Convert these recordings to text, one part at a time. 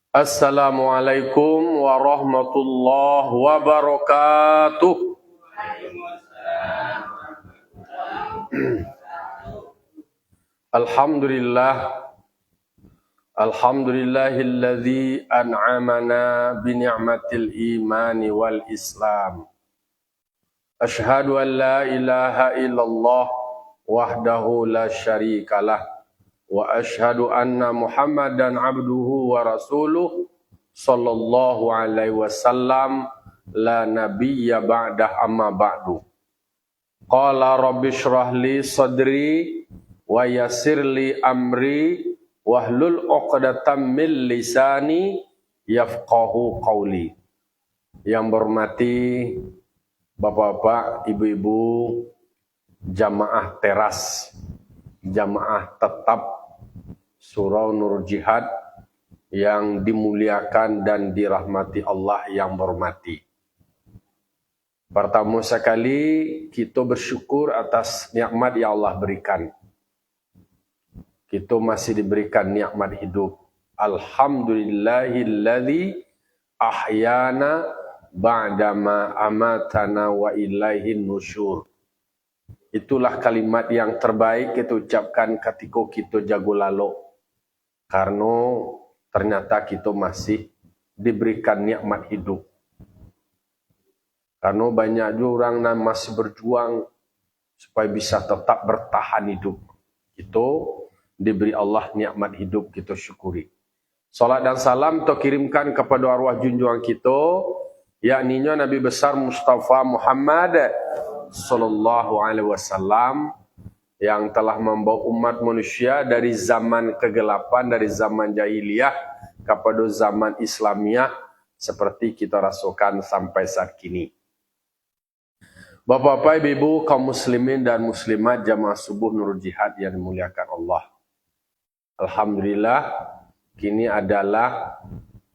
Assalamualaikum warahmatullahi wabarakatuh. Alhamdulillah. Alhamdulillahilladzi an'amana bi ni'matil imani wal islam. Ashhadu an la ilaha illallah wahdahu la syarikalah. Wa ashhadu anna Muhammadan abduhu wa rasuluh sallallahu alaihi wasallam la nabiyya ba'dah amma ba'du. Qala rabbi shrah li sadri wa yassir li amri wahlul 'uqdatam min lisani yafqahu qawli. Yang berhormati Bapak-bapak, Ibu-ibu, jamaah teras, jamaah tetap Surau Nur Jihad yang dimuliakan dan dirahmati Allah yang berhormati. Pertama sekali kita bersyukur atas nikmat yang Allah berikan. Kita masih diberikan nikmat hidup. Alhamdulillahilladzi ahyana ba'dama amatana wa ilaihin nusyur. Itulah kalimat yang terbaik kita ucapkan ketika kita jago lalu. Karena ternyata kita masih diberikan nikmat hidup. Karena banyak juga orang yang masih berjuang supaya bisa tetap bertahan hidup. Kita diberi Allah nikmat hidup, kita syukuri. Salat dan salam kita kirimkan kepada arwah junjungan kita, yakninya Nabi besar Mustafa Muhammad sallallahu alaihi wasallam yang telah membawa umat manusia dari zaman kegelapan, dari zaman jahiliyah kepada zaman Islamiyah seperti kita rasakan sampai saat kini. Bapak-bapak, ibu-ibu, kaum muslimin dan muslimat jamaah subuh Nurul Jihad yang dimuliakan Allah. Alhamdulillah, kini adalah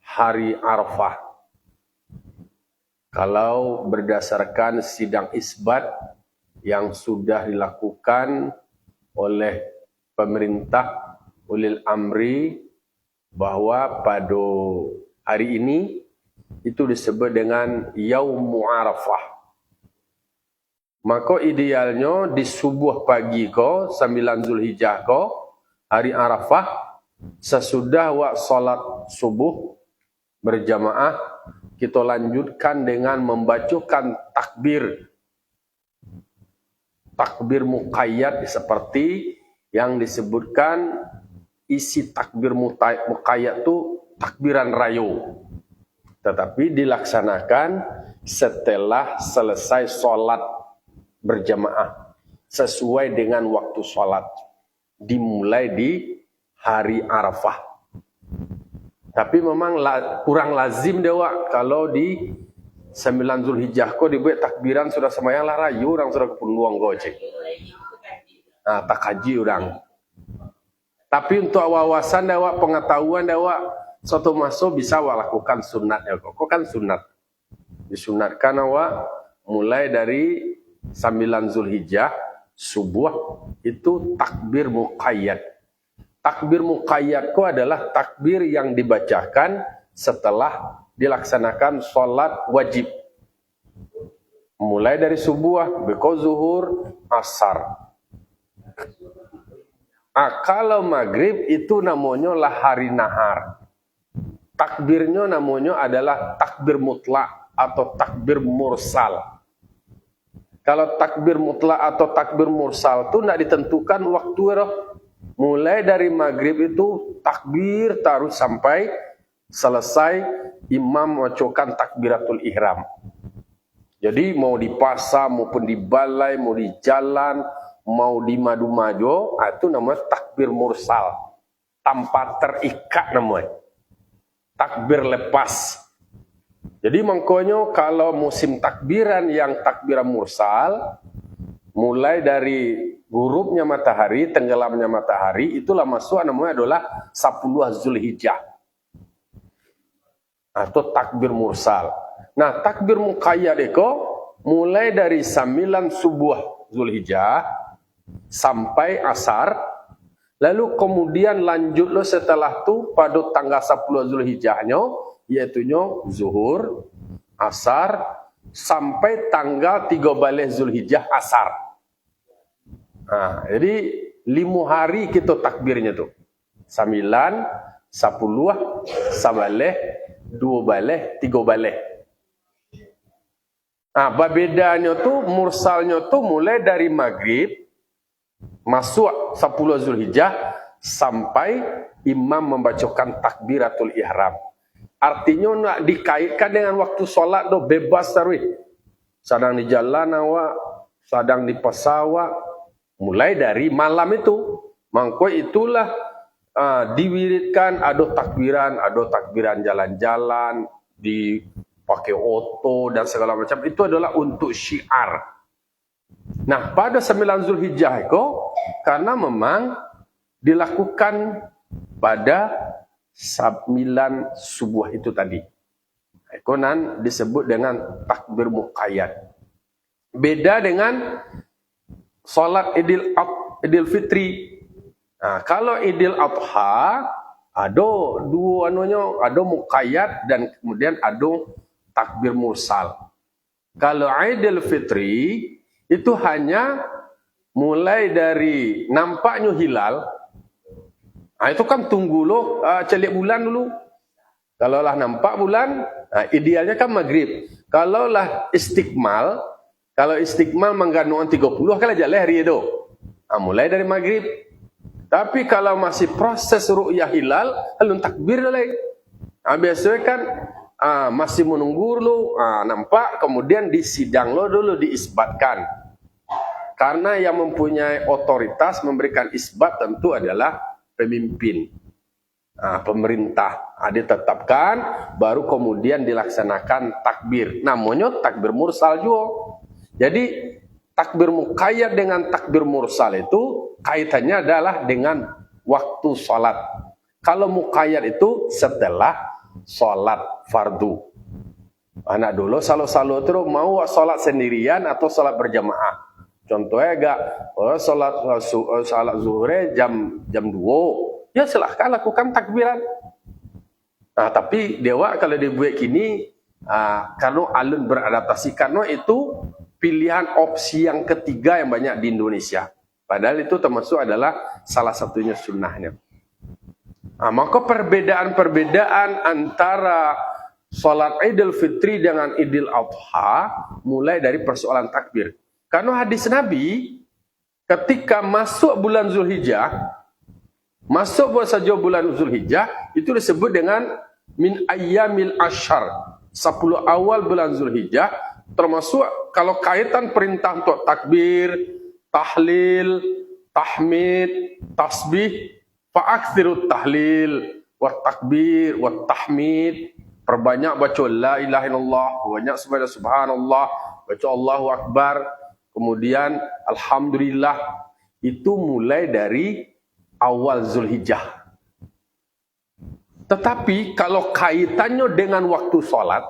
hari Arafah. Kalau berdasarkan sidang isbat yang sudah dilakukan oleh pemerintah ulil amri bahwa pada hari ini itu disebut dengan Yaumul Arafah. Maka idealnya di subuh pagi ko 9 Zulhijjah ko hari Arafah sesudah wak salat subuh berjamaah kita lanjutkan dengan membacakan takbir muqayyad seperti yang disebutkan isi takbir muqayyad itu takbiran rayo. Tetapi dilaksanakan setelah selesai sholat berjamaah sesuai dengan waktu sholat. Dimulai di hari Arafah. Tapi memang kurang lazim dewa kalau di 9 Zulhijjah ko dibuat takbiran sudah semayang lah rayu orang sudah kepunduang gocek. Nah, tak haji orang. Tapi untuk wawasan dewa, pengetahuan dewa, suatu masa bisa lakukan sunat ya kok kan sunat. Disunatkan awak mulai dari 9 Zulhijjah subuh itu takbir muqayyad. Takbir muqayyad ko adalah takbir yang dibacakan setelah dilaksanakan sholat wajib. Mulai dari subuh, beko zuhur, asar. Kalau maghrib itu namanya lah hari nahar. Takbirnya namanya adalah takbir mutlak atau takbir mursal. Kalau takbir mutlak atau takbir mursal itu tidak ditentukan waktu. Mulai dari maghrib itu takbir terus sampai selesai imam membacakan takbiratul ihram. Jadi mau di pasar maupun di balai, mau di jalan, mau di madu-madu, itu namanya takbir mursal. Tanpa terikat namanya. Takbir lepas. Jadi makanya kalau musim takbiran yang takbiran mursal, mulai dari ghurubnya matahari, tenggelamnya matahari, itulah masuk namanya adalah 10 Zulhijjah. Atau takbir mursal. Nah, takbir muqayyad itu mulai dari 9 subuh Zulhijjah sampai asar, Lalu kemudian lanjut lo setelah tu pada tanggal 10 Zulhijjahnya, yaitu zuhur, asar, sampai tanggal 13 Zulhijjah asar. Jadi 5 hari kita takbirnya tu. 9, 10, 11, 12, 13. Bedanya tu, mursalnya tu mulai dari maghrib masuk 10 Zulhijjah sampai imam membacakan takbiratul ihram. Artinya nak dikaitkan dengan waktu solat tu bebas tarwih. Sedang di jalan awak, sedang di pesawat, mulai dari malam itu. Maka itulah diwiridkan ada takbiran jalan-jalan, dipakai oto dan segala macam. Itu adalah untuk syiar. Nah, pada 9 Zulhijjah itu, karena memang dilakukan pada 9 subuh itu tadi. Konan disebut dengan takbir muqayyad. Beda dengan solat Idul Fitri. Kalau Idul Adha ada dua ada muqayyad dan kemudian ada takbir mursal. Kalau Idul Fitri itu hanya mulai dari nampaknya hilal. Itu kan tunggu lo celik bulan dulu. Kalau lah nampak bulan, idealnya kan maghrib. Kalau lah istiqmal, kalau istiqmal mengganuan 30 kan jalan hari itu. Mulai dari maghrib. Tapi kalau masih proses ru'yah hilal, lalu takbir lagi. Biasanya kan masih menunggu lo, nampak, kemudian disidang lo dulu, diisbatkan. Karena yang mempunyai otoritas memberikan isbat tentu adalah pemimpin. Pemerintah ditetapkan, baru kemudian dilaksanakan takbir. Namanya takbir mursal juga. Jadi takbir muqayyad dengan takbir mursal itu kaitannya adalah dengan waktu sholat. Kalau muqayyad itu setelah sholat fardu. Anak dulu selalu terus mau sholat sendirian atau sholat berjamaah. Contohnya sholat zuhur jam 2. Ya silahkan lakukan takbiran. Tapi dewa kalau dibuat kini, karena alun beradaptasi, karena itu pilihan opsi yang ketiga yang banyak di Indonesia. Padahal itu termasuk adalah salah satunya sunnahnya. Maka perbedaan antara sholat Idul Fitri dengan Idul Adha mulai dari persoalan takbir. Karena hadis Nabi ketika masuk bulan Zulhijjah, bulan Zulhijjah itu disebut dengan min ayyamil ashar, 10 awal bulan Zulhijjah, termasuk kalau kaitan perintah untuk takbir, tahlil, tahmid, tasbih, fa'aktsirut tahlil wa takbir wa tahmid, perbanyak baca la ilaha illallah, banyak subhanallah, baca Allahu akbar, kemudian alhamdulillah. Itu mulai dari awal Zulhijjah. Tetapi kalau kaitannya dengan waktu sholat,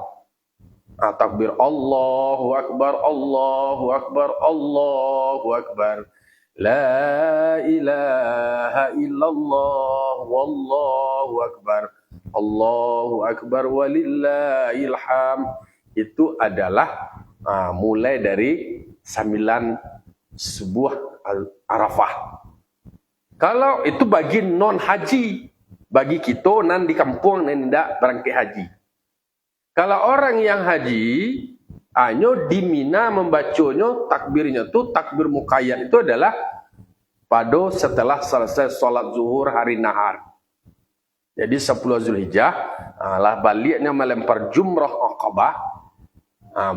takbir Allahu akbar, Allahu akbar, Allahu akbar, la ilaha illallah, wallahu akbar, Allahu akbar, walillahil hamd. Itu adalah mulai dari 9 subuh Arafah. Kalau itu bagi non haji, bagi kita nan di kampung nan tidak berangkat haji. Kalau orang yang haji, hanya di Mina membacanya takbirnya itu takbir muqayyad itu adalah pada setelah selesai sholat zuhur hari nahar. Jadi 10 Zulhijjah lah baliknya melempar jumrah Aqabah.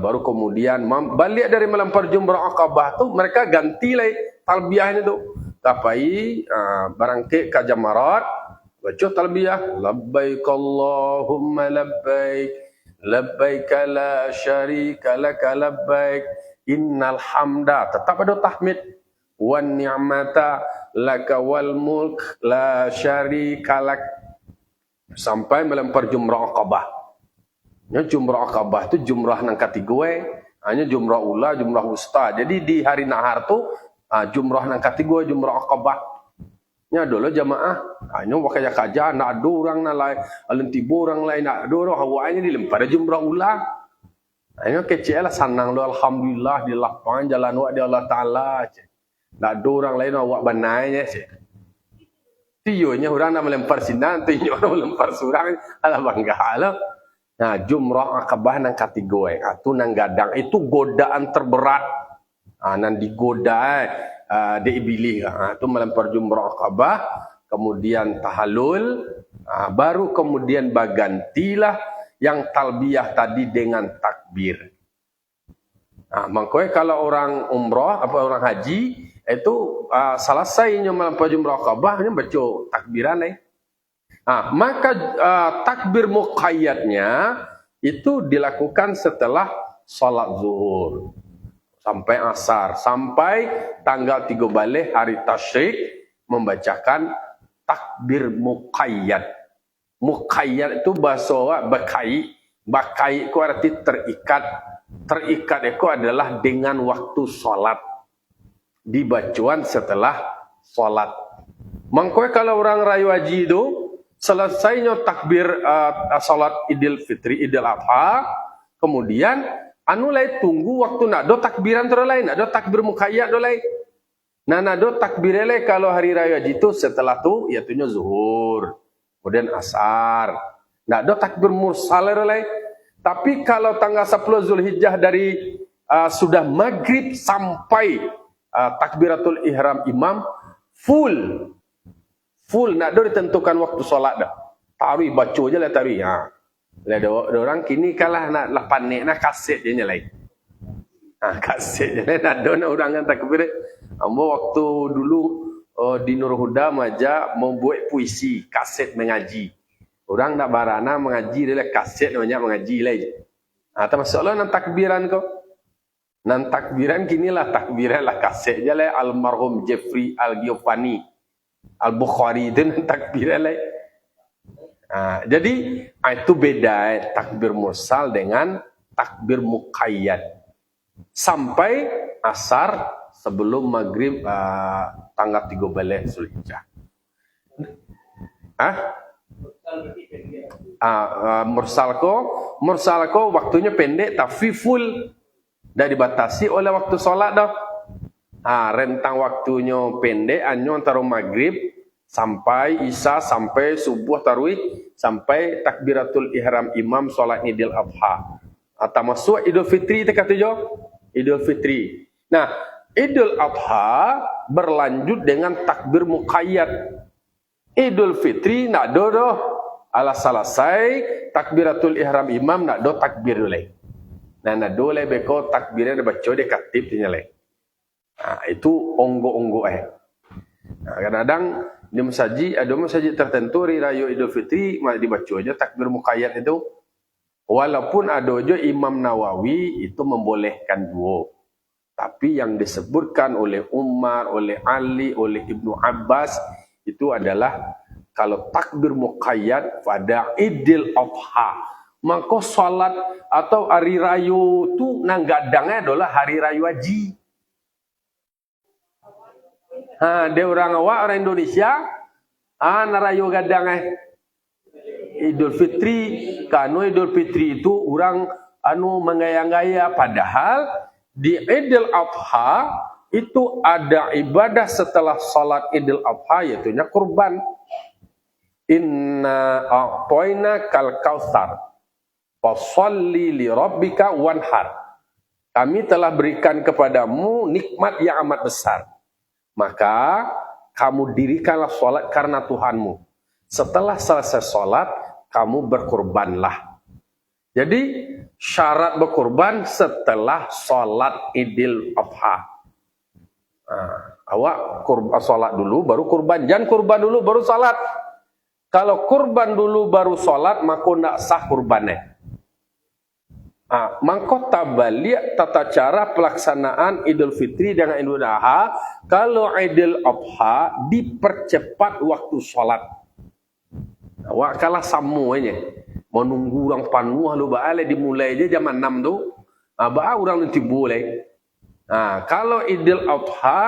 Baru kemudian balik dari melempar jumrah Aqabah tu mereka ganti lagi talbiyahnya tu. Tapai barangkit ke jamarat, baca talbiyah, labbaik Allahumma labbaik, labbaik la syarika laka labbaik, innal hamda, tetap ada tahmid, wan ni'mata laka wal mulk la syarika lak, sampai melempar jumrah Aqabah. Jumrah Aqabah itu jumrah nang ketiga, hanya jumrah ula, jumrah wusta. Jadi di hari nahar tu jumrah nang ketiga, jumrah Aqabah. Nya dulu jamaah, hanya wakaya kaja, nak ada orang nak lain, alun tiba orang lain, nak ada orang hawanya dilempar jumrah ulang. Hanya kecil lah senang lo, alhamdulillah di lapangan jalan wak di Allah Taala. Nak ada orang lain awak banainya sih. Tionya orang nak melempar sinan, tionya orang melempar surang, ala bangga lo. Nah, jumrah akabah nang kategori, itu nang gadang, itu godaan terberat. Nang digoda diibilih, itu melempar jumrah akabah, kemudian tahallul, baru kemudian bagantilah yang talbiyah tadi dengan takbir. Makanya kalau orang umrah apa orang haji itu selesainya melempar jumrah akabah hanya baca takbiran maka takbir muqayyadnya itu dilakukan setelah salat zuhur sampai asar, sampai tanggal 3 balik hari tasyrik membacakan takbir muqayyad. Muqayyad itu bahasa bakai. Bakai itu arti terikat. Terikat itu adalah dengan waktu salat. Dibacuan setelah salat. Makanya kalau orang rayu haji itu selesainya takbir salat Idul Fitri, Idul Adha, kemudian anu lain tunggu waktu nak do takbiran terus lain, nak do takbir muqayyad do lain. Nah, nak do takbir lain kalau hari raya haji itu setelah tu iatunya zuhur, kemudian asar. Nak do takbir mursal lain. Tapi kalau tanggal 10 Zulhijjah dari sudah maghrib sampai takbiratul ihram imam full nak do ditentukan waktu solat dah. Taruh baca je lah taruh. Ada orang kini kalah nak panik nak kaset je nyalai. Kaset je nak do nak orang yang takbir. Ambo waktu dulu di Nur Huda Maja membuat puisi kaset mengaji. Orang nak barana mengaji dia kaset banyak mengaji lah je. Termasuklah nan takbiran kau. Nan takbiran kinilah takbiran lah kaset je lah almarhum Jeffrey Al-Giovanni Al-Bukhari itu nan takbiran lah. Jadi itu beda takbir mursal dengan takbir muqayyad. Sampai asar sebelum maghrib tanggal 3 balik Zulhijjah. Mursalko waktunya pendek tapi full. Dah dibatasi oleh waktu solat dah. Rentang waktunya pendek anyo antara maghrib sampai isya, sampai subuh tarawih, sampai takbiratul ihram imam solat Idul Adha. Atau masuk Idul Fitri kata jo. Idul Fitri. Nah, Idul Adha berlanjut dengan takbir muqayyad. Idul Fitri nak do ala selesai takbiratul ihram imam nak do takbir dulu. Nah, nak do le beko takbirnya baca dia katib nyalai. Itu onggo-onggo kadang-kadang di masjid tertentu hari raya Idul Fitri dibaca aja takbir muqayyad itu. Walaupun ada aja Imam Nawawi itu membolehkan dua. Tapi yang disebutkan oleh Umar, oleh Ali, oleh Ibnu Abbas itu adalah kalau takbir muqayyad pada Idul Adha, maka salat atau hari raya itu nanggadangnya adalah hari raya haji. Dia orang awak orang Indonesia, narayo gadang Idul Fitri, kanu Idul Fitri itu orang menggaya-gaya, padahal di Idul Adha itu ada ibadah setelah salat Idul Adha yaitu kurban. Inna a'tayna kal kautsar fasholli li rabbika wanhar. Kami telah berikan kepadamu nikmat yang amat besar. Maka kamu dirikanlah sholat karena Tuhanmu. Setelah selesai sholat, kamu berkurbanlah. Jadi syarat berkurban setelah sholat Idul Adha. Awak sholat dulu baru kurban. Jangan kurban dulu baru sholat. Kalau kurban dulu baru sholat, maka tidak sah kurbannya. Maka tabalik tata cara pelaksanaan Idul Fitri dengan Idul Adha. Kalau Idul Adha dipercepat waktu sholat. Awak kalah samuanya. Menunggu orang panuh lu baale dimulai aja jam 6 tu. Orang nanti boleh. Kalau Idul Adha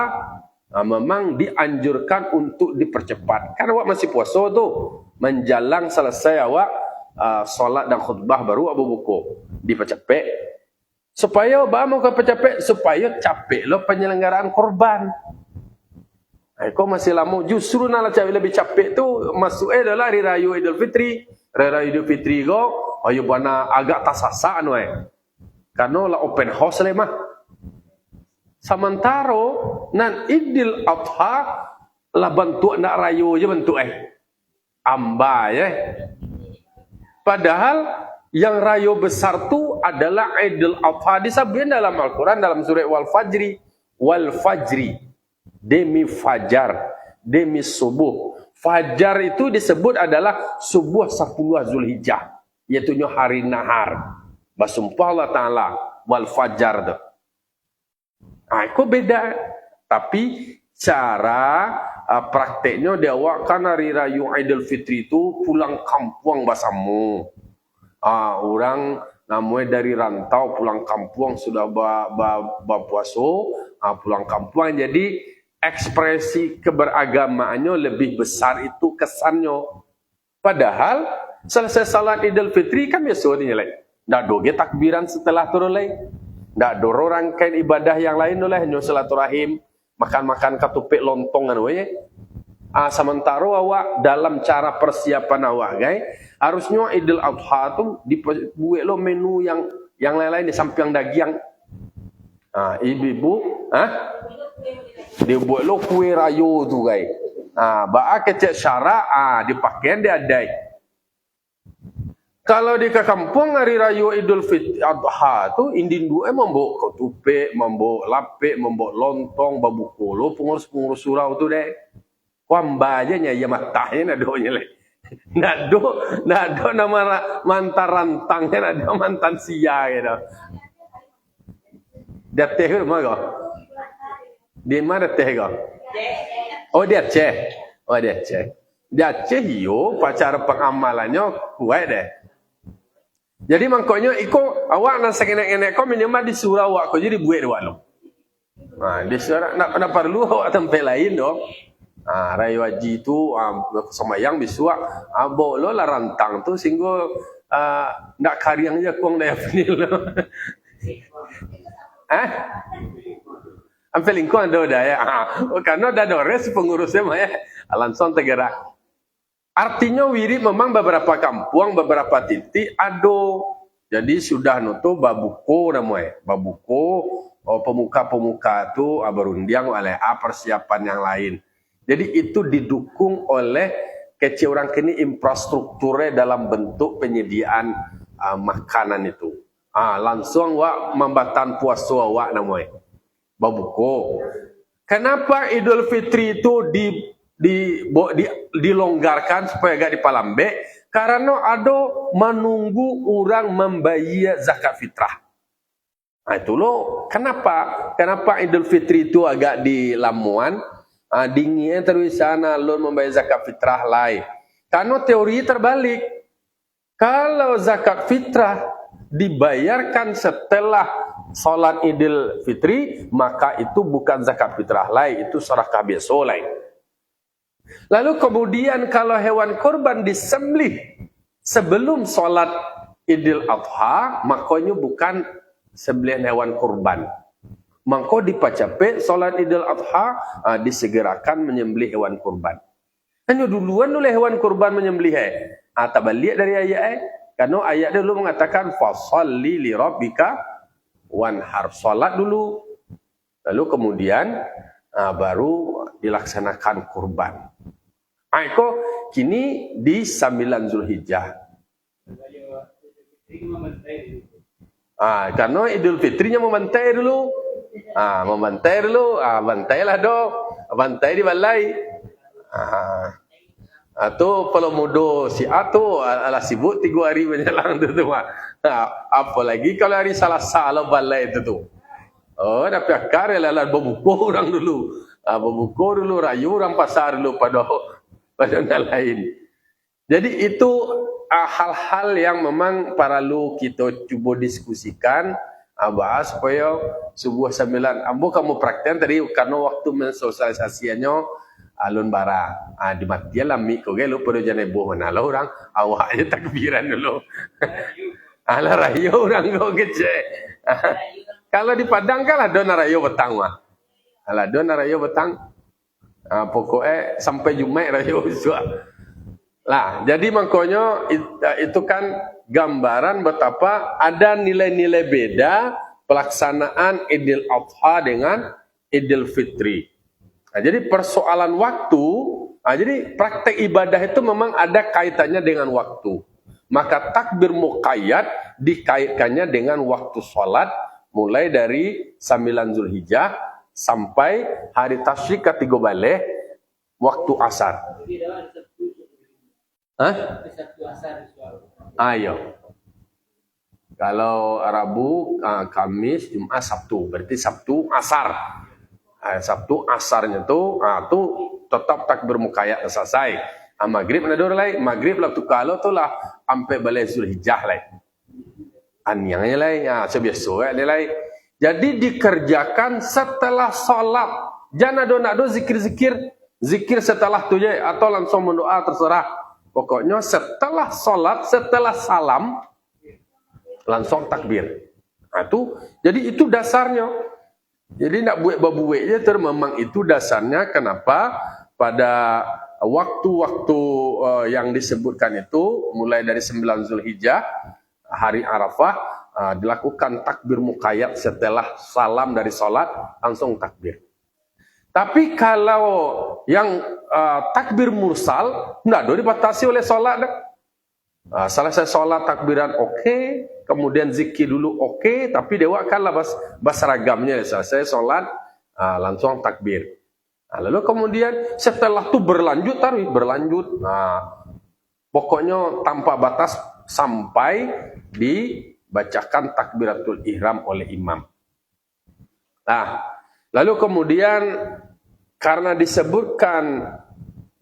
memang dianjurkan untuk dipercepat. Karena awak masih puasa tuh, menjelang selesai awak solat dan khutbah baru abu buku dipercepat. Supaya mau ke percepat, supaya capek lo penyelenggaraan korban. Kau masih lama, justru nak lebih capek tu masuk adalah hari raya Idul Fitri. Hari raya Idul Fitri kau, ayo bana agak tasasa anu karena lah open house le mah. Sementara nan Idul Adha lah bentuk nak raya je bentuk amba Padahal yang raya besar tu adalah Idul Adha, disebut dalam Al-Quran dalam surah wal fajri demi fajar, demi subuh. Fajar itu disebut adalah subuh 10 Zulhijjah, yaitu hari nahar. Basumpah Allah Ta'ala wal fajar tu. Itu beda. Tapi cara prakteknya dia kan hari raya Idul Fitri itu pulang kampung basamu. Orang namanya dari rantau pulang kampung sudah berpuasa, pulang kampung, jadi ekspresi keberagamaannya lebih besar itu kesannya. Padahal selesai salat Idul Fitri kan biasanya lah. Ndak doge takbiran setelah turun lagi. Ndak doro rangkaian ibadah yang lain oleh hanya silaturahim, makan-makan katupik lontongan sementara awak dalam cara persiapan awak harusnya Idul Adha tu dibuat lo menu yang lain-lain di samping daging. Ibu-ibu dibuat lo kue rayo tu baa kecek syarak dipakai dia ada. Kalau di kampung hari raya Idul Adha tu indin dua membawa ketupik, membawa lapik, membawa lontong, babu kolo, pengurus-pengurus surau tu deh. Wamba aja ya matahnya nadonya leh. Nado nama mantan rantangnya nado mantan sia gitu. Dia teh ke mana? Di mana teh ke? Oh dia Aceh. Dia Aceh yo pacar pengamalannya kuat deh. Jadi mangkoknya iko awak nak sekenek-kenek kau minimal di surau awak kau jadi buat awak lo. Di surau nak perlu awak tempat lain dong. Raya haji tu semayang bisuak bawa lo lah rantang tu sehingga nak kariang je kuang dah penil lo. Ampe lingkuan ada ya. Karena dah dores pengurusnya mah langsung tergerak. Artinya wirid memang beberapa kampung, beberapa titik ada. Jadi sudah nutup babuko namanya. Babuko pemuka-pemuka tu berundiang oleh persiapan yang lain. Jadi itu didukung oleh kecil orang kini infrastrukturnya dalam bentuk penyediaan makanan itu. Langsung wak membatan puasa wak namanya. Babuko. Kenapa Idul Fitri itu dilonggarkan supaya gak dipalambe? Karena ada menunggu orang membayar zakat fitrah. Itu loh. Kenapa Idul Fitri itu agak di lamuan? Dingin terus sana lon membayar zakat fitrah lain. Karena teori terbalik. Kalau zakat fitrah dibayarkan setelah salat Idul Fitri, maka itu bukan zakat fitrah lain, itu sedekah biasa lain. Lalu kemudian kalau hewan kurban disembelih sebelum salat Idul Adha, makanya bukan sembelihan hewan kurban. Maka dipacape salat Idul Adha disegerakan menyembelih hewan kurban. Hanya duluan oleh hewan kurban menyembelih. Tak balik dari ayat karena ayat dulu mengatakan fasalli li rabbika wanhar, salat dulu. Lalu kemudian baru dilaksanakan kurban. Itu kini di 9 Zulhijjah. Karena Idul Fitrinya memantai dulu. Bantailah dong. Bantai di balai. Atau kalau mudo si Ato ala sibuk 3 hari menjelang tu. Apalagi kalau hari Selasa lah balai itu tu. Tapi akar lah berbuku orang dulu. Berbuku dulu, rayu orang pasar dulu pada yang lain. Jadi itu hal-hal yang memang perlu kita cuba diskusikan bahas supaya sebuah sambilan. Ambo kamu praktek tadi karena waktu mensosialisasiannya alun bara. Di mati lah mi ko gelo pada jane boh mana lah orang awaknya takbiran dulu. Ala rayo orang go kece. Kalau di Padang kan ada narayo betang mah. Ala ada narayo betang. Pokoknya sampai Jumat rayo usua. Lah, jadi makanya itu kan gambaran betapa ada nilai-nilai beda pelaksanaan Idul Adha dengan Idul Fitri. Nah, jadi persoalan waktu, jadi praktek ibadah itu memang ada kaitannya dengan waktu. Maka takbir muqayyad dikaitkannya dengan waktu sholat mulai dari 9 Zulhijjah sampai hari tasyrik ketiga balik waktu asar. Ayo. Kalau Rabu, Kamis, Jumat, Sabtu, berarti Sabtu asar. Sabtu asarnya tuh tetap takbir muqayyad selesai. Maghrib ada lain, maghrib lah tu kalau tu lah sampai balik Zulhijjah lain. Anyangnya lain, sebiasa lain. Jadi dikerjakan setelah sholat. Jangan ada zikir setelah tu je atau langsung mendoa terserah. Pokoknya setelah sholat, setelah salam langsung takbir. Jadi itu dasarnya. Jadi nak buat-buat je memang itu dasarnya kenapa pada waktu-waktu yang disebutkan itu mulai dari 9 Zulhijjah hari Arafah dilakukan takbir muqayyad setelah salam dari salat langsung takbir. Tapi kalau yang takbir mursal enggak dibatasi oleh salat dah. Selesai salat takbiran okey, kemudian zikir dulu okey, tapi dewa kanlah basragamnya selesai salat langsung takbir. Lalu kemudian setelah itu berlanjut. Pokoknya tanpa batas sampai dibacakan takbiratul ihram oleh imam. Lalu kemudian karena disebutkan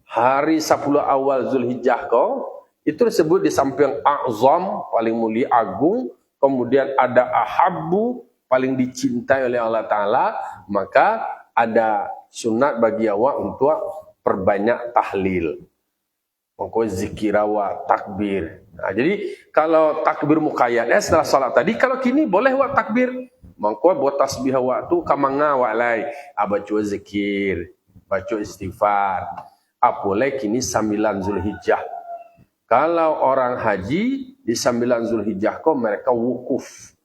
hari 10 awal Zulhijjah itu disebut di samping azam paling mulia agung, kemudian ada ahabbu paling dicintai oleh Allah Ta'ala, maka ada sunat bagi awak untuk perbanyak tahlil. Pokoknya zikir awak, takbir. Jadi kalau takbir muqayyad setelah salat tadi, kalau kini boleh awak takbir. Maka buat tasbih awak tu kamanga awak lai. Baca zikir, baca istighfar. Boleh kini 9 Zulhijjah. Kalau orang haji di 9 Zulhijjah mereka wukuf.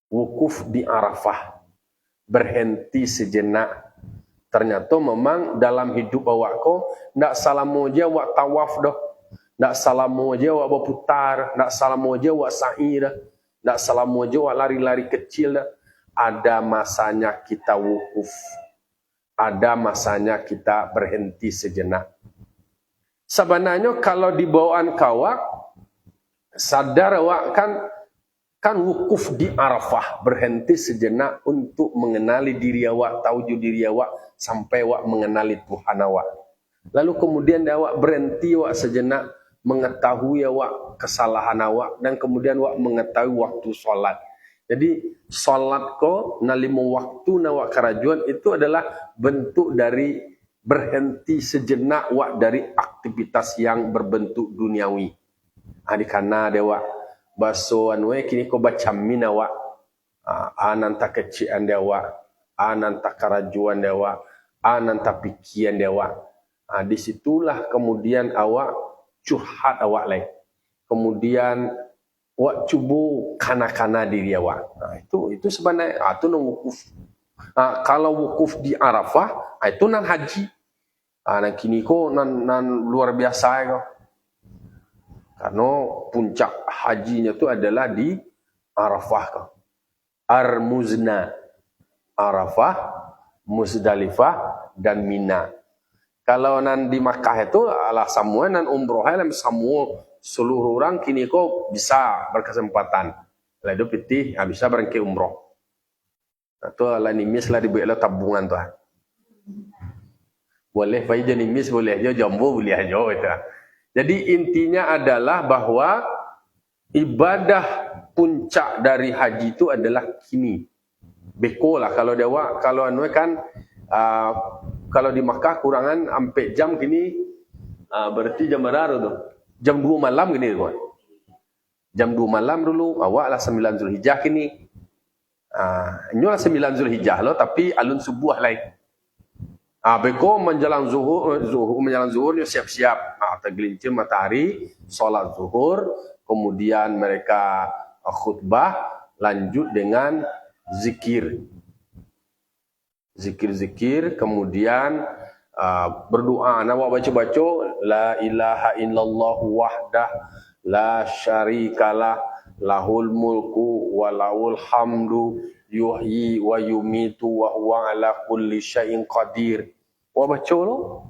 Wukuf di Arafah. Berhenti sejenak. Ternyata memang dalam hidup awak ndak salamu aja awak tawaf dah. Ndak salamu aja awak berputar, ndak salamu aja awak sa'i dah. Ndak salamu aja awak lari-lari kecil dah. Ada masanya kita wukuf. Ada masanya kita berhenti sejenak. Sebenarnya kalau di bawaan kawak sadar awak kan wukuf di Arafah, berhenti sejenak untuk mengenali diri awak, tahu diri awak sampai awak mengenali Tuhan awak. Lalu kemudian awak berhenti awak sejenak mengetahui awak kesalahan awak dan kemudian awak mengetahui waktu solat. Jadi solat nalimu waktu nawak kerajuan itu adalah bentuk dari berhenti sejenak awak dari aktivitas yang berbentuk duniawi. Adikana dewa baso anwe kini baca min awak ananta kecian dewa, ananta kerajuan dewa, ananta pikiran dewa. Disitulah kemudian awak curhat awak lain. Kemudian awak cubu kana-kana diri awak. Itu sebenarnya itu nan wukuf. Kalau wukuf di Arafah itu nan haji. Nan kini nan luar biasa karena puncak hajinya itu adalah di Arafah. Armuzna, Arafah, Muzdalifah dan Mina. Kalau nan di Makkah itu ala semua nan umroh semua seluruh orang kini bisa berkesempatan. Lalu pitih bisa berangkat umroh. Atau ala nimis lah dibuat tabungan tuh. Boleh faedah nimis boleh aja, jambu boleh aja itu. Jadi intinya adalah bahwa ibadah puncak dari haji itu adalah kini. Beko lah kalau dia kalau anu kan kalau di Makkah kurangan sampai jam kini berarti jam berapa tu? Jam 2 malam gini tuan. Jam 2 malam dulu awak lah 9 Zulhijjah kini. Ini lah 9 Zulhijjah lo tapi alun subuh lain. Beko menjelang zuhur ni siap-siap. Tergelincir matahari, solat zuhur, kemudian mereka khutbah, lanjut dengan zikir, kemudian berdoa. Nawak baca la ilaha illallah wahdah la syarikalah lahul mulku wa lahul hamdu yuhyi wa yumitu wa huwa ala kulli syai'in qadir. Wa baca lo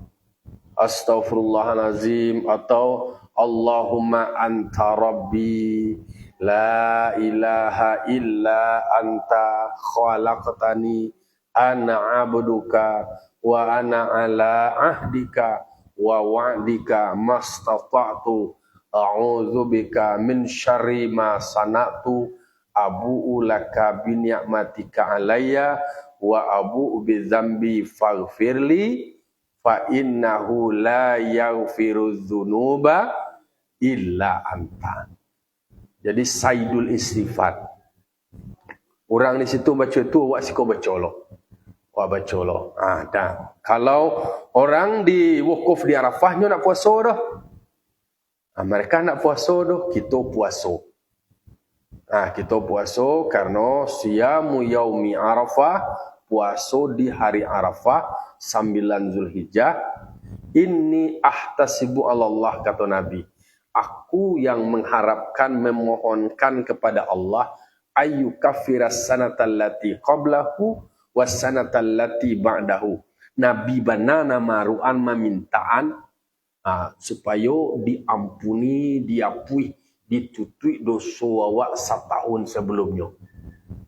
astaghfirullahalazim atau Allahumma anta rabbi la ilaha illa anta khalaqtani ana abduka wa ana ala ahdika wa wa'dika mastata'tu a'udzu bika min syarri ma sana'tu abu'u laka bi ni'matika alayya wa abu'u bi dzambi faghfirli fa innahu la yaghfiru dzunuba illa anta. Jadi saidul istighfar. Orang di situ baca tu awak siko baca lo. Awak baca lo. Dah. Kalau orang di wukuf di Arafahnya nak puasa dah. Mereka nak puasa dah, kita puasa. Kita puasa karena siyamu yaumi Arafah, puasa di hari Arafah 9 Zulhijjah. Inni ahtasibu Allah kata Nabi. Aku yang mengharapkan, memohonkan kepada Allah ayu kafiras sanatal lati qablahu was sanatal lati ba'dahu. Nabi banana maruan memintaan supaya diampuni, diapui, ditutui dosa awak setahun sebelumnya.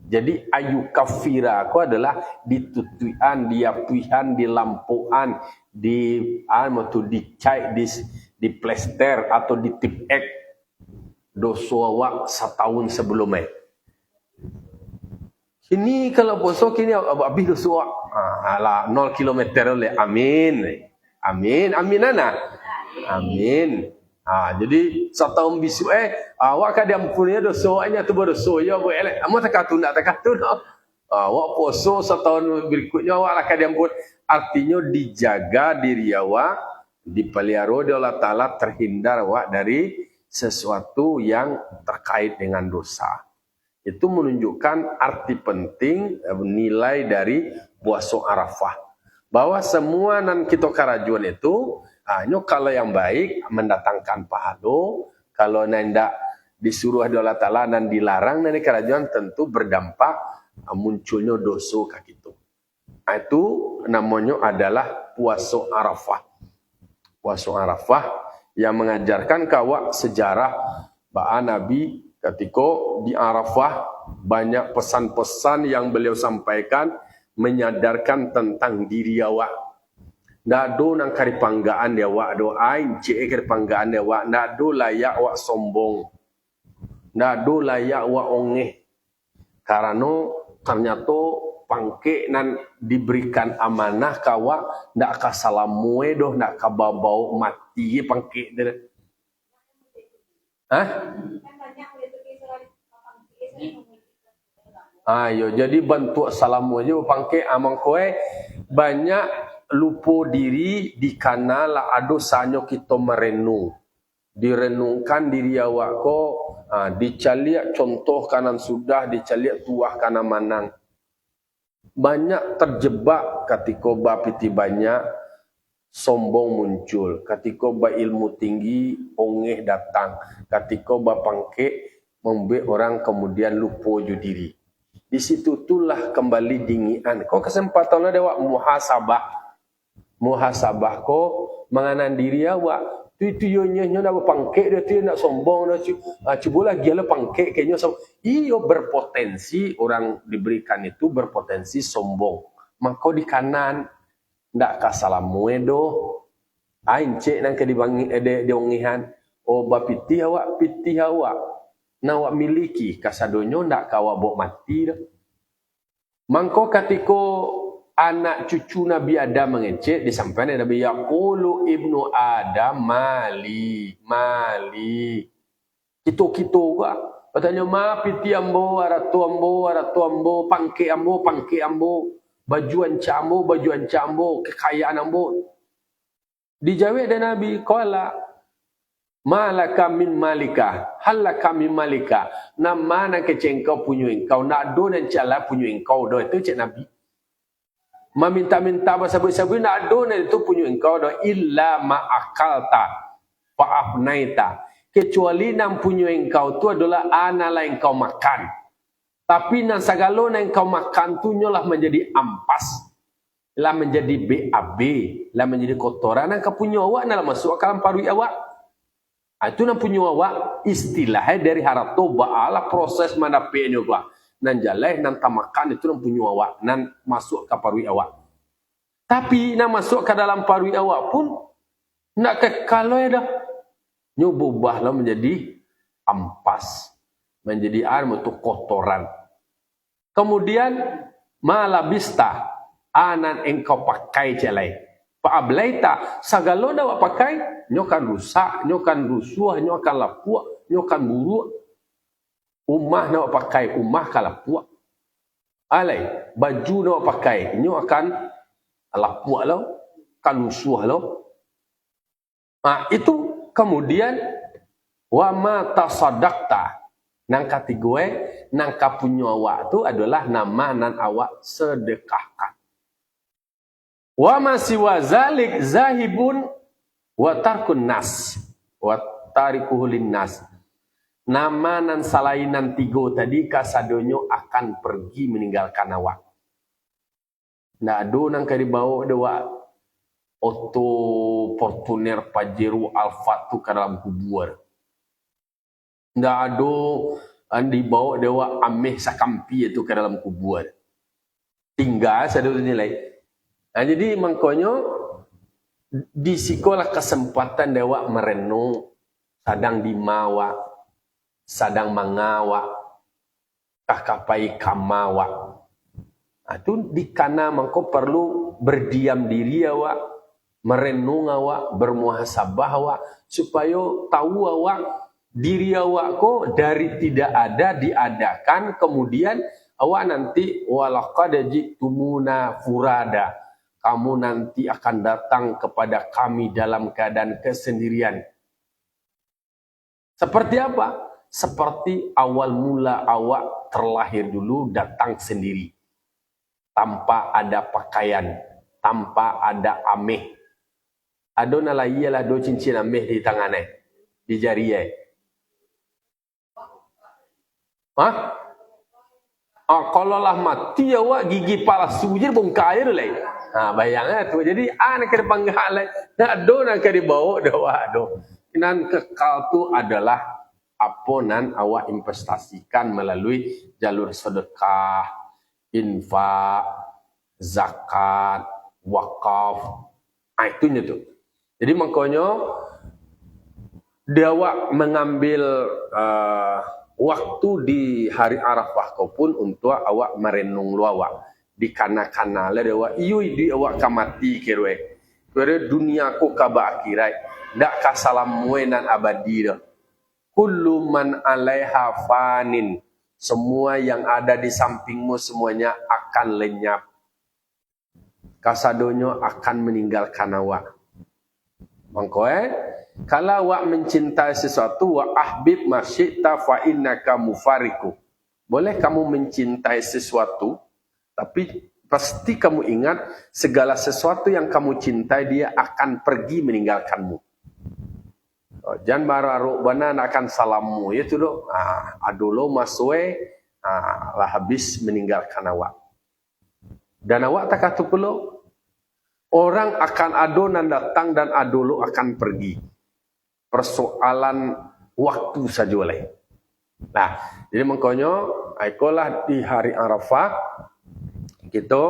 Jadi ayu kafira aku adalah ditutuian, diapuian, dilampuan, dicai, di plester atau di tip ek dosa awak setahun sebelumnya. Kini kalau puasa kini habis dosa awak. Alah 0 kilometer oleh. Amin. Amin. Amin ana. Amin. Jadi setahun bisu awak kada ampuni dosa awaknya tu berdosa ya buat elok. Amo takatu nak takatu dah. Awak puasa setahun berikutnya awak lah kada ampun. Artinya dijaga diri awak, dipelihara oleh Allah Ta'ala, terhindar awak dari sesuatu yang terkait dengan dosa. Itu menunjukkan arti penting nilai dari puasa Arafah. Bahwa semua nan kita karajuan itu kalau yang baik mendatangkan pahala, kalau nanda disuruh oleh Allah Ta'ala dan dilarang dari karajuan tentu berdampak munculnya dosa ke kita. Itu namanya adalah puasa Arafah. Puasa Arafah yang mengajarkan kawak sejarah bahwa Nabi ketika di Arafah banyak pesan-pesan yang beliau sampaikan menyadarkan tentang diri awak. Ndak do nang kari panggaan dia awak do ain cek kari panggaan dia awak, ndak do layak awak sombong. Ndak do layak awak ongeh. Karena ternyata pangke nan diberikan amanah kawak ndak ka salamue doh ndak ka babau mati pangke dia. Ayo jadi bantu salamu aja pangke amang koe banyak lupa diri di kanal ado sanyo kita merenung. Direnungkan diri awak ko dicaliak contoh kanan sudah dicaliak tuah kanan manang. Banyak terjebak ketika bapiti banyak sombong muncul, ketika ba ilmu tinggi ongeh datang, ketika ba pangke membuat orang kemudian lupa ju diri. Di situ itulah kembali dingian. Kau kesempatan ada muhasabah. Muhasabah ko menganan diri awak. Tu yonya nak pangke dia tu nak sombong dah cuba lagi lah pangke kayaknya iyo berpotensi orang diberikan itu berpotensi sombong. Maka di kanan ndak kasalamu edo ain cek nang ke dibangi ongihan oh bapiti awak pitih awak na awak miliki kasadonyo ndak ka awak bawa mati dah. Mangko katiko anak cucu Nabi Adam mengecek disampaikan Nabi yaqulu ibnu Adam mali kita gua katanya ma piti ambo aratu ambo pangke ambo baju anca ambo kekayaan ambo dijawab dan Nabi qala malaka min malika halaka min malika nama nak kecengkau punya engkau nak do dan cala punya engkau do itu cik Nabi meminta-minta sabu-sabu nak do dan itu punya engkau do illa ma akalta fa afnaita kecuali nang punya engkau tu adalah anala engkau makan tapi nang sagalo nang engkau makan tu nyolah menjadi ampas lah menjadi BAB lah menjadi kotoran nang punya awak nak masuk ke dalam parui awak. Itu nak punya awak istilahnya dari harato ba'ala proses mana penyo gua. Nan jalai nan tamakan itu nan punya awak nan masuk ke parui awak. Tapi nan masuk ke dalam parui awak pun nak kekalo ya dah. Nyo berubah lah menjadi ampas, menjadi air untuk kotoran. Kemudian malabista anan engkau pakai jalai. Ablaita sagalo dah awak pakai nyokan rusak nyokan rusuh nyokan lapuak nyokan buruk umah nak pakai umah kalapuak alai baju nak pakai nyo akan lapuak lo kan rusuh lo itu kemudian wa ma tasaddaqta nang kategori nang kapunyo awak tu adalah nama nan awak sedekahkan. Wa masih wazalik zahibun wa tarkun nas wa tarikuhulin nas. Nama nan salainan tiga tadi kasadonyo akan pergi meninggalkan awak. Ndak ada nang kari bawa dewa auto Fortuner Pajero Alfa tu ke dalam kubur. Ndak ada andi bawa dewa ameh sakampi itu ke dalam kubur. Tinggal sadonyo nilai. Nah, jadi makanya di sekolah kesempatan dewa merenung, sadang dimawa, sadang mangawa, kakapai kamawa. Nah, itu dikana mangko perlu berdiam diri awak, merenung awak, bermuhasabah awak, supaya tahu awak diri awak kok dari tidak ada diadakan, kemudian awak nanti walaqad jitumuna furada. Kamu nanti akan datang kepada kami dalam keadaan kesendirian. Seperti apa? Seperti awal mula awak terlahir dulu datang sendiri. Tanpa ada pakaian. Tanpa ada ameh. Ada nala ialah do cincin ameh di tangannya. Di jarinya. Hah? Kalau lah mati awak gigi palsu je bongkar je lah. Bayangnya tu. Jadi nak kena panggil lain. Nak do nak kena dibawa doa do. Nan kekal tu adalah apa nan awak investasikan melalui jalur sedekah, infak, zakat, wakaf. Itunya tu. Jadi makanya dia awak mengambil waktu di hari Arafah kau pun untuk awak merenung lu awak. Di kana-kana le dewa iu di awak kamati kerwe dunia ko kaba akhirat ndak kasalam muenan abadi dah kullu man alaiha fanin semua yang ada di sampingmu semuanya akan lenyap kasadonyo akan meninggalkan awak mangko kalau awak mencintai sesuatu wa ahbib masyita fa innaka mufariku boleh kamu mencintai sesuatu tapi pasti kamu ingat segala sesuatu yang kamu cintai dia akan pergi meninggalkanmu. Jangan bararu bana akan salammu itu doh. Adulo masue lah habis meninggalkan awak. Dan awak tak kata pula orang akan adonan datang dan adulo akan pergi. Persoalan waktu saja oleh. Nah, jadi makanya ikolah di hari Arafah kita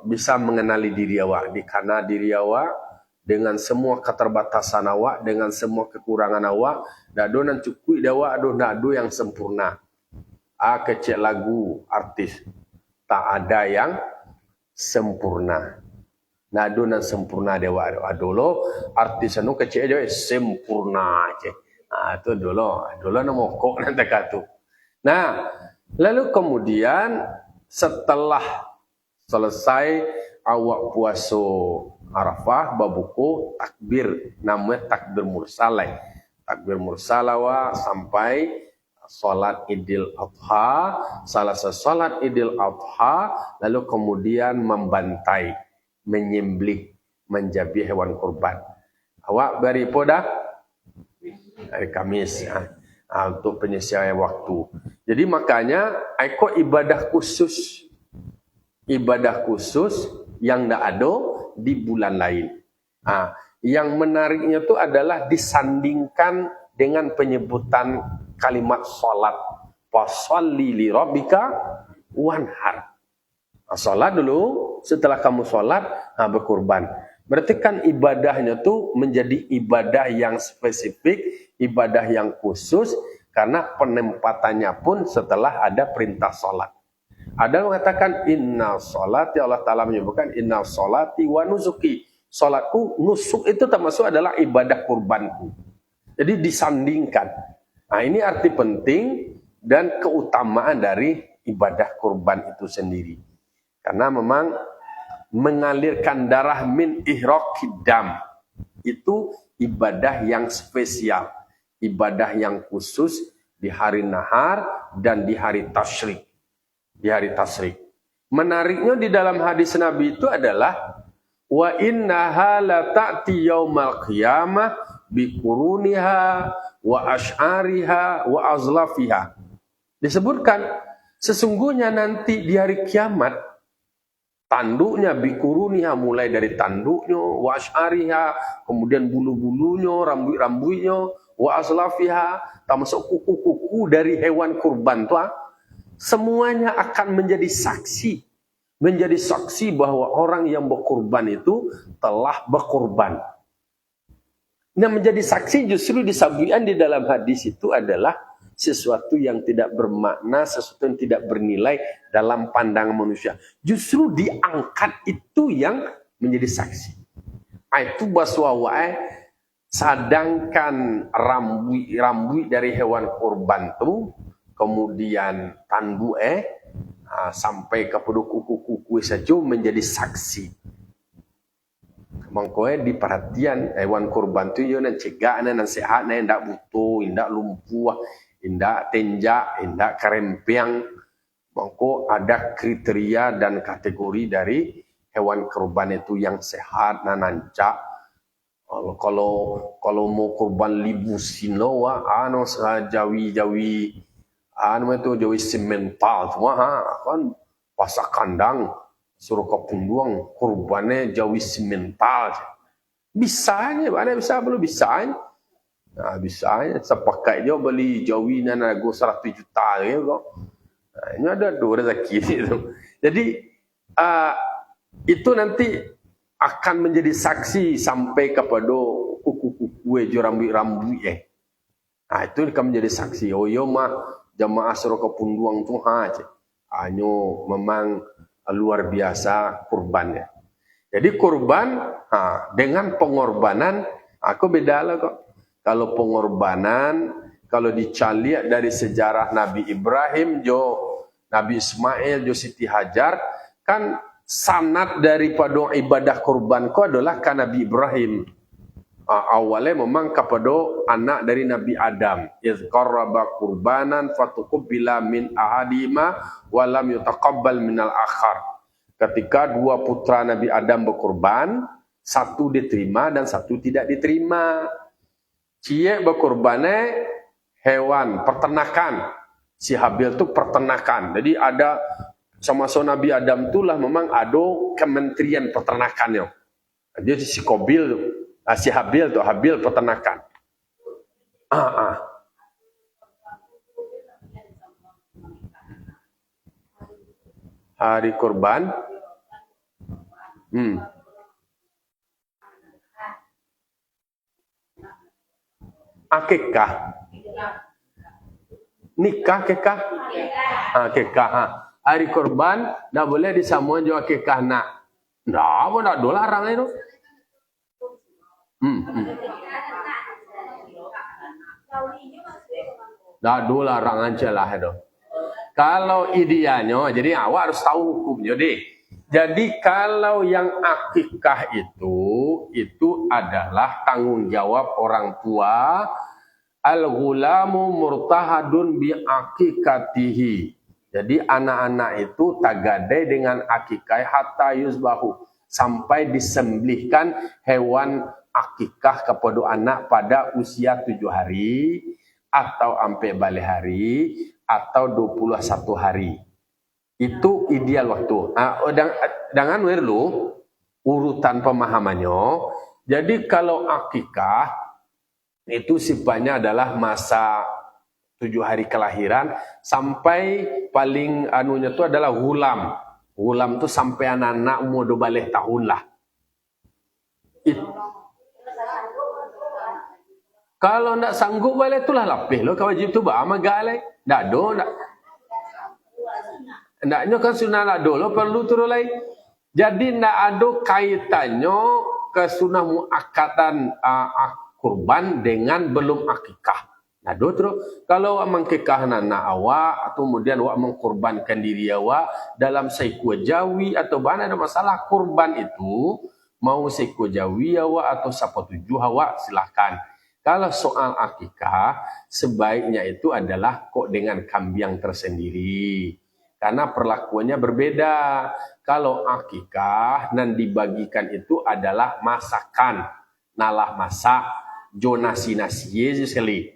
bisa mengenali diri awak, dikana diri awak dengan semua keterbatasan awak, dengan semua kekurangan awak, Ndak do nan cukui dawa do ndak do yang sempurna. Kecek lagu artis tak ada yang sempurna. Ndak do nan sempurna dewa adolo artis anu kecek aja sempurna aja. Itu dulu mokok nanti katu. Nah, lalu kemudian setelah selesai awak puasa Arafah babuku takbir namanya takbir mursalah. Takbir mursalah sampai salat Idul Adha, selesai salat Idul Adha lalu kemudian membantai, menyembelih, menjabih hewan kurban. Awak beri poda hari Kamis untuk penyesuaian waktu. Jadi makanya iko ibadah khusus yang tidak ada di bulan lain. Yang menariknya itu adalah disandingkan dengan penyebutan kalimat salat. Fasholli li rabbika wanhar. Salat dulu, setelah kamu salat, berkurban. Berarti kan ibadahnya itu menjadi ibadah yang spesifik, ibadah yang khusus, karena penempatannya pun setelah ada perintah salat. Ada yang mengatakan inna sholati, Allah Ta'ala menyebutkan inna sholati wa nusuki. Sholatku, nusuk itu termasuk adalah ibadah kurbanku. Jadi disandingkan. Ini arti penting dan keutamaan dari ibadah kurban itu sendiri. Karena memang mengalirkan darah min ihraqid dam itu ibadah yang spesial. Ibadah yang khusus di hari nahar dan di hari tasyrik. Di hari tasyrik. Menariknya di dalam hadis Nabi itu adalah wa innaha la ta'ti yaumal qiyamah bi quruniha wa asy'ariha wa azlafiha. Disebutkan sesungguhnya nanti di hari kiamat tanduknya bi quruniha mulai dari tanduknya wa asy'ariha kemudian bulu-bulunya, rambut-rambutnya wa azlafiha termasuk kuku-kuku dari hewan kurban tuh semuanya akan menjadi saksi bahwa orang yang berkurban itu telah berkurban. Nah, menjadi saksi justru disampaikan di dalam hadis itu adalah sesuatu yang tidak bermakna, sesuatu yang tidak bernilai dalam pandangan manusia. Justru diangkat itu yang menjadi saksi. Itu baswawae sadangkan rambut dari hewan kurban itu kemudian tandu sampai kepada kuku-kuku saja menjadi saksi. Mangkoe di perhatian hewan kurban tu yo nan cegah nan sehat nan ndak butuh, ndak lumpuh, ndak tenjak, ndak kerempiang. Mangko ada kriteria dan kategori dari hewan kurban itu yang sehat nan nancak. Kalau mau kurban libusino jawi itu jawi semental semua kan pasak kandang suruh kepunduang kurbannya jawi semental bisanya mana bisa belum bisanya bisanya sepakai dia beli jawi nanago 100 juta ya kok ini ada dua rezeki itu. Jadi itu nanti akan menjadi saksi sampai kepada kuku-kuku rambut-rambut itu akan menjadi saksi. Oh yo mah jamaah suruh kepunduang tu hanya memang luar biasa kurbannya. Jadi kurban dengan pengorbanan aku beda lah kok. Kalau pengorbanan kalau dicari dari sejarah Nabi Ibrahim, Nabi Ismail, Siti Hajar kan sanad daripada ibadah kurbanku adalah kan Nabi Ibrahim. Awalnya memang kepada anak dari Nabi Adam. Iz qarraba qurbanan fatuqbila min ahadima wa lam yutaqabbal minal akhar. Ketika dua putra Nabi Adam berkurban, satu diterima dan satu tidak diterima. Cie berkurbannya hewan peternakan. Si Habil itu peternakan. Jadi ada sama-sama Nabi Adam itulah memang ada kementerian peternakannya. Dia si Qabil si Habil tuh, Habil peternakan. Hari kurban. Akikah. Nikah kekah? Kekah. Hari korban, dah boleh disambung juga kekah nak. Dah, apa nak do larang itu? Dah do larang aja lah itu. Kalau idealnya, jadi awak harus tahu hukumnya deh. Jadi kalau yang akikah itu adalah tanggung jawab orang tua. Al-ghulamu murtahadun bi akikatihi. Jadi anak-anak itu tagadai dengan akikah hatta yuzbahu, sampai disembelihkan hewan akikah kepada anak pada usia 7 hari atau sampai balik hari atau 21 hari. Itu ideal waktu. Dengan werlu urutan pemahamannya. Jadi kalau akikah itu sifatnya adalah masa 7 hari kelahiran sampai paling anunya itu adalah gulam. Gulam itu sampai anak-anak umur 12 tahun lah. Kalau ndak sanggup balik itulah lapih lo kawajib tu ba magalai. Ndak do ndak. Ndaknya kan sunah nak do lo perlu turun lain. Jadi ndak ada kaitannya ke sunah muakkatan kurban dengan belum akikah. Nah, terus kalau awak mengkikah anak awak atau kemudian awak mengkorbankan diri awak dalam saiku jawi atau mana ada masalah kurban itu mau saiku jawi awak atau siapa tujuh awak silahkan. Kalau soal akikah sebaiknya itu adalah kok dengan kambing tersendiri karena perlakuannya berbeda. Kalau akikah dan dibagikan itu adalah masakan, nalah masak, jonasi-nasi Yesus sekali.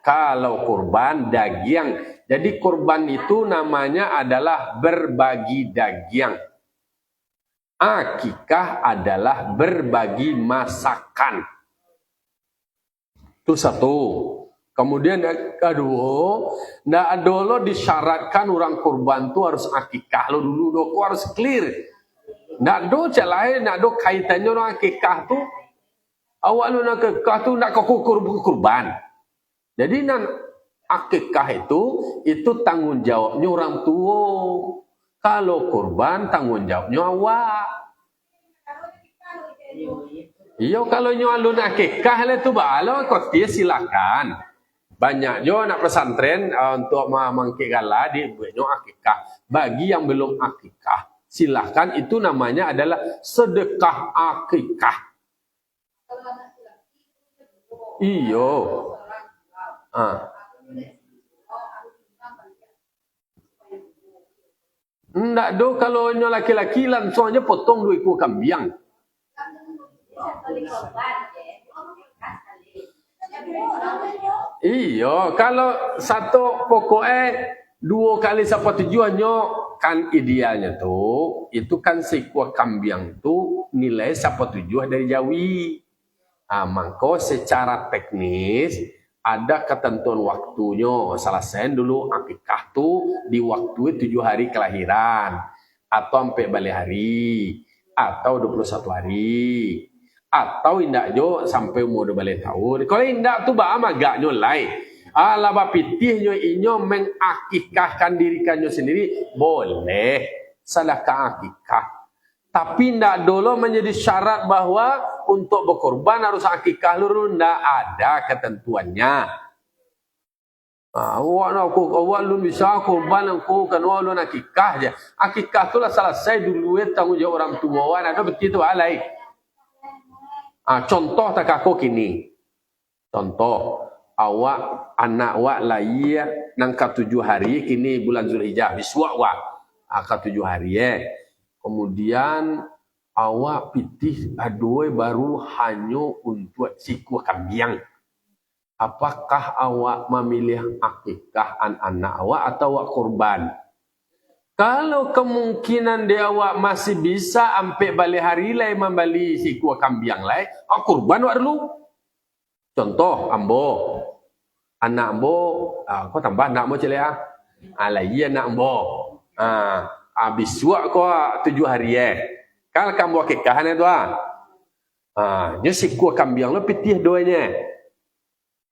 Kalau kurban daging. Jadi kurban itu namanya adalah berbagi daging. Akikah adalah berbagi masakan. Itu satu. Kemudian yang kedua, ndak dulu disyaratkan orang kurban itu harus akikah. Lo dulu lo harus clear. Ndak do lain, ndak do kaitannya orang akikah tu. Awak lu nak akikah tu nak kurban. Jadi nan akikah itu tanggung jawabnya orang tua. Kalau kurban tanggung jawabnya awak. Iyo kalau nyo alun akikah le tu balo kok dia silakan. Banyak jo nak pesantren untuk mengkikala di buatnya akikah. Bagi yang belum akikah, silakan, itu namanya adalah sedekah akikah. Iyo. Ndak do kalau nyo laki-laki langsung aja potong 2 ekor kambing. Iya, kalau satu pokoknya 2 kali siapa tujuannya kan idealnya tuh itu kan sekua kambing tuh nilai siapa tujuan dari Jawi. Mangko secara teknis ada ketentuan waktunya. Selesai dulu akikah tuh di waktu 7 hari kelahiran atau sampai balik hari atau 21 hari atau indak jo sampai umur 12 tahun. Kalau indak tuh ba agaknya lain. Laba pitihnya inyo mengakikahkan dirikannya sendiri boleh sedekah akikah. Tapi ndak dulu menjadi syarat bahwa untuk berkorban harus akikah luru, ndak ada ketentuannya. Awak lu bisa korban aku kan lu akikah aja. Akikah itulah selesai dulu tanggung jawab orang tua. Ada begitu alai. Contoh tak aku kini. Contoh awak anak awak lahir nang ke 7 hari kini bulan Zulhijjah biswa awak ke 7 hari kemudian awak pitih aduai baru hanya untuk siku kambing. Apakah awak memilih akikah anak awak atau awak kurban? Kalau kemungkinan dia awak masih bisa sampai balik hari lain membeli siku kambing lain, kurban awak dulu. Contoh ambo. Anak ambo, kau tambah anak ambo cile iya anak ambo. Habis suak kau 7 hari Kalau kamu akikahan itu nyo siku kambing lo pitih doanya.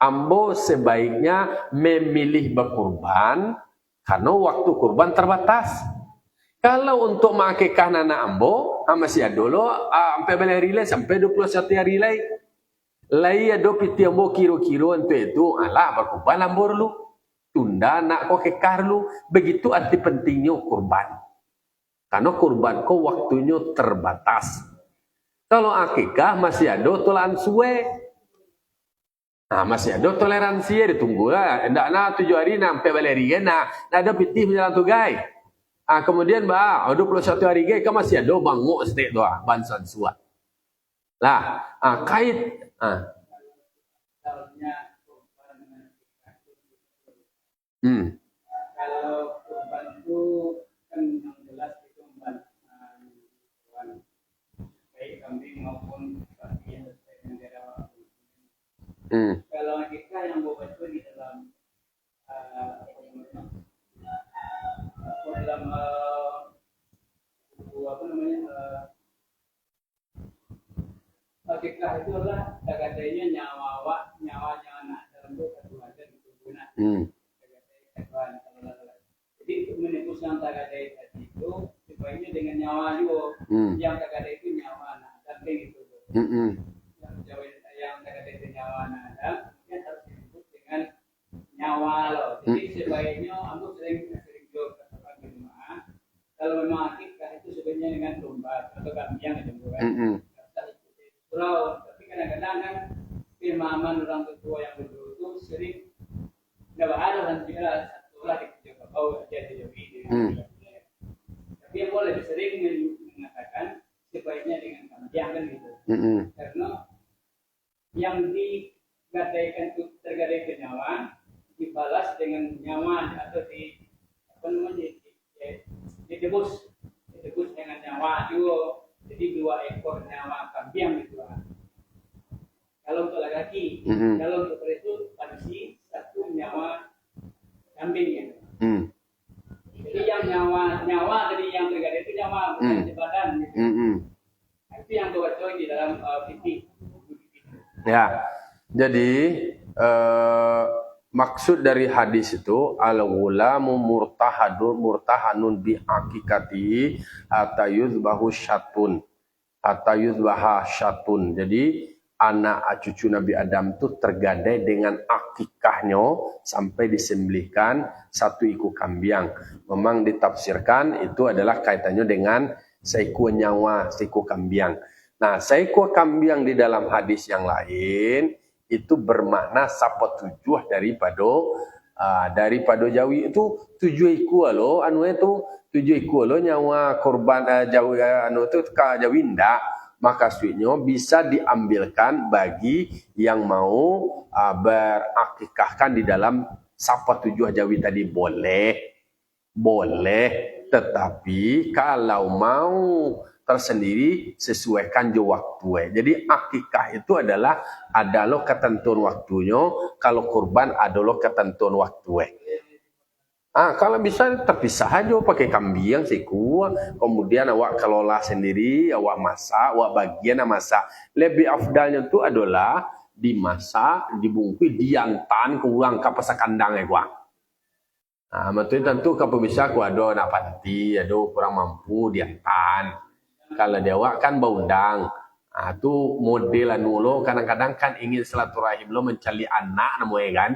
ambo sebaiknya memilih berkurban karena waktu kurban terbatas. Kalau untuk mengakikah anak ambo, masih ada lo sampai balik hari sampai 21 hari lagi. Lai ada piti ambo kiro-kiro itu alah berkurban lambur lu. Tunda nak kau kekar lu. Begitu arti pentingnya kurban. Karena kurban kau waktunya terbatas. Kalau akikah masih ada toleransi suwe. Masih ada toleransi ya ditunggu lah. Ndak na 7 hari sampai balik hari kan. Ada piti berjalan tu guys. Kemudian 21 hari kan masih ada banguk setek tu bansan suat. Lah, kait kalau kurban itu kan yang jelas itu baik kambing maupun sapi yang sesuai dengan daerah. Kalau kita yang bawa itu di dalam akikah itu adalah katanya nyawa anak dalam keluarga itu guna. Jadi untuk menembus yang tagadai tadi itu sebaiknya dengan nyawa juga. Yang tagadai itu nyawa anak dan begitu. Yang tagadai itu nyawa anak dan mungkin harus disebut dengan nyawa loh. Jadi sebaiknya aku sering jawab katakan di rumah. Kalau memang akikah itu sebenarnya dengan domba atau kambing aja bukan. Tapi kadang-kadang kan pemahaman orang tua yang dulu itu sering nggak ada dan juga satu lah dijaga bau jadi jadi. Tapi yang boleh sering mengatakan sebaiknya dengan kambing kan gitu. Karena yang digadaikan itu tergadai ke nyawa dibalas dengan nyawa atau ditebus dengan nyawa juga. Jadi 2 ekor nyawa kambing gitu. Kalau untuk laki-laki, kalau untuk itu kondisi 1 nyawa kambing ya. Jadi yang nyawa tadi yang tergadai itu nyawa bukan di badan gitu. Itu yang terwajib di dalam fikih. Ya, jadi maksud dari hadis itu al-ghulamu murtahanun bi akikati atayuzbahu syatun atayuzbaha syatun. Jadi anak cucu Nabi Adam itu tergadai dengan akikahnya sampai disembelihkan 1 ekor kambing. Memang ditafsirkan itu adalah kaitannya dengan seekor nyawa, seekor kambing. Nah, seekor kambing di dalam hadis yang lain itu bermakna sapa 7 daripada jawi itu 7 ekor lo itu 7 ekor lo nyawa korban jawi itu ka jawi ndak, maka maksudnya bisa diambilkan bagi yang mau berakikahkan di dalam sapa 7 jawi tadi boleh, tetapi kalau mau tersendiri sesuaikan jo waktu. Jadi akikah itu adalah ada lo ketentuan waktunya, kalau kurban ada lo ketentuan waktu. Kalau bisa terpisah aja pakai kambing siku, kemudian awak kelola sendiri, awak masak, awak bagian masak. Lebih afdalnya itu adalah dimasak, dibungkus, diantan ke uang ke pasar kandang gua. Maksudnya tentu kalau bisa aku ada nak panti, ada kurang mampu diantan. Kalau dewa kan baundang, tu model lo kadang-kadang kan ingin silaturahim lo mencari anak namanya kan,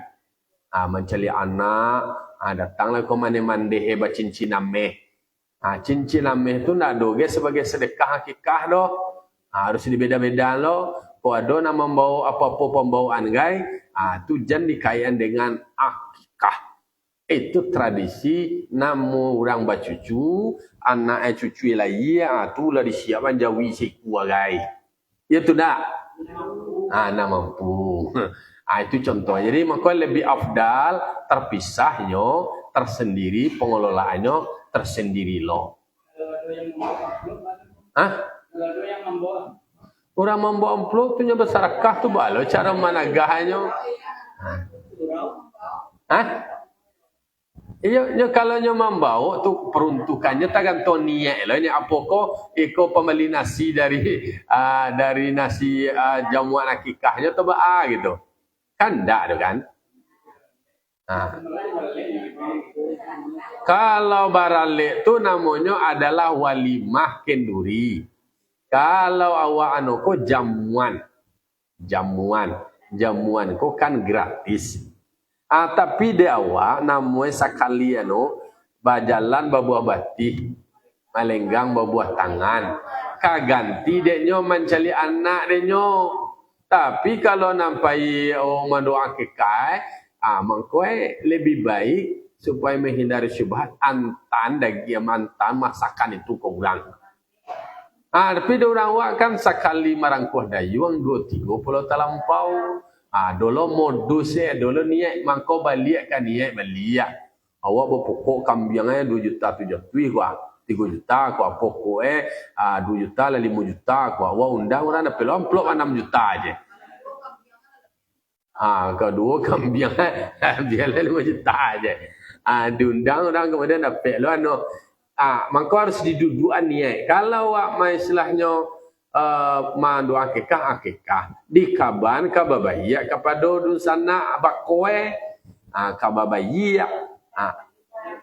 mencari anak, datanglah ke mande hebat cincin ameh, cincin ameh tu nak doge sebagai sedekah akikah lo, harus dibeda-beda lo, kau ada nak membawa apa-apa pembawaan guys, tu jangan dikaitkan dengan akikah. Itu tradisi namu orang bacucu, anak cucu lagi, tu lah disiapkan jawi siku guys. Ya tu dah. Nak mampu. Itu contoh. Jadi maka lebih afdal terpisahnya, tersendiri pengelolaannya tersendiri lo. Orang membawa amplop tu nyoba sarakah tu balo cara managahnya. Iya, kalau nyo membawa tu peruntukannya tergantung niat lah. Ini apa kok iko pembeli nasi dari nasi jamuan akikahnya tu gitu. Kan enggak ada kan? Nah, kalau baralik itu namanya adalah walimah kenduri. Kalau awak anu ko jamuan ko kan gratis. Tapi dia awak namanya sekali anu bajalan babuah batih, malenggang babuah tangan. Kaganti dia mencari anak dia. Tapi kalau nampai mendoa kekai, mangkoe lebih baik supaya menghindari syubhat antan dagi mantan masakan itu kau ulang. Tapi orang awak kan sekali marangkuh dayuang 2-3 pulau talampau. Dolo modus dolo niat mangko balik kan niat balik. Awak berpokok kambingnya 2 juta 7 gua 3 juta gua pokok 2 juta lah 5 juta gua awak undang orang ada pelomplok 6 juta aja. Kedua kambingnya biarlah 5 juta aja. Diundang orang kemudian dapat lo anu. Maka harus didudukan niat. Kalau awak masalahnya mandu akikah dikaban kababaya kepada dusana bakoe kababaya.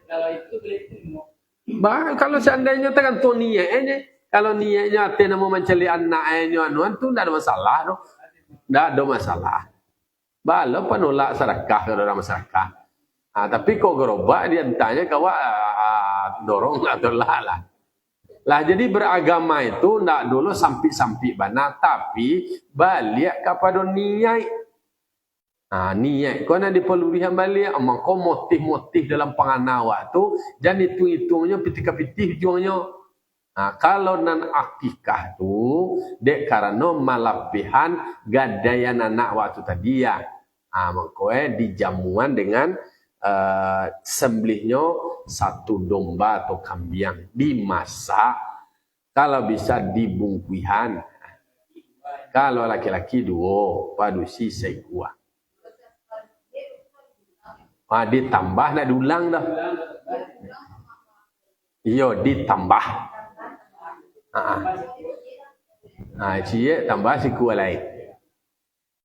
Kalau itu boleh Kalau seandainya tergantung niatnya. Kalau niatnya ate nama mencari anaknya anuan tu tidak ada masalah tu. Tidak ada masalah. Bala penolak sedekah kepada masyarakat. Tapi kau gerobak dia tanya kau dorong atau lah. Jadi beragama itu tidak dulu sampai bana, tapi balik kepada niat. Niat kau nak dipelulihan balik, maka motif-motif dalam penganawa tu jangan hitung-hitungnya pitih-pitih juangnya. Kalau nan akikah tu dek karena malapihan gadayan anak waktu tadi ya. Maka dijamuan dengan sembelihnya 1 domba atau kambing dimasak, kalau bisa dibungkuihan. Kalau laki-laki 2 padusi seikuah. Ditambah nak dulang dah. Iyo ditambah. Cie tambah siku lain.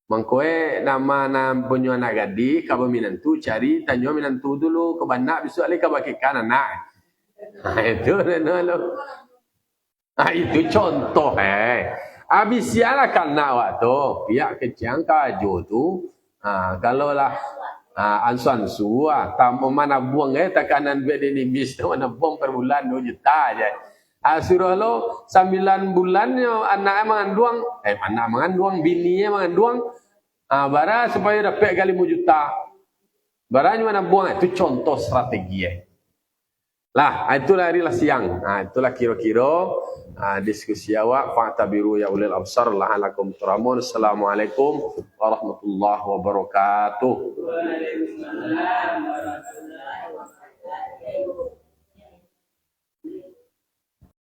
Mangkoe nama punya anak gadi kaba minantu cari tanyo minantu dulu ke bana besok ali kaba kekan anak. Itu lo. Itu contoh Habis sialah kana waktu pihak kecang kaju tu. Kalau lah ansuan suah tamu mana buang tekanan duit ini bis mana buang per bulan 2 juta aja. Suruh lo 9 bulannya anaknya mengandung anak mengandung bininya mengandung bara supaya dapat kali 5 juta baranya mana buang itu contoh strategi lah itulah hari lah siang itulah kira-kira diskusi awak fa'tabiru ya ulil absar la'alakum turamun. Assalamualaikum warahmatullahi wabarakatuh.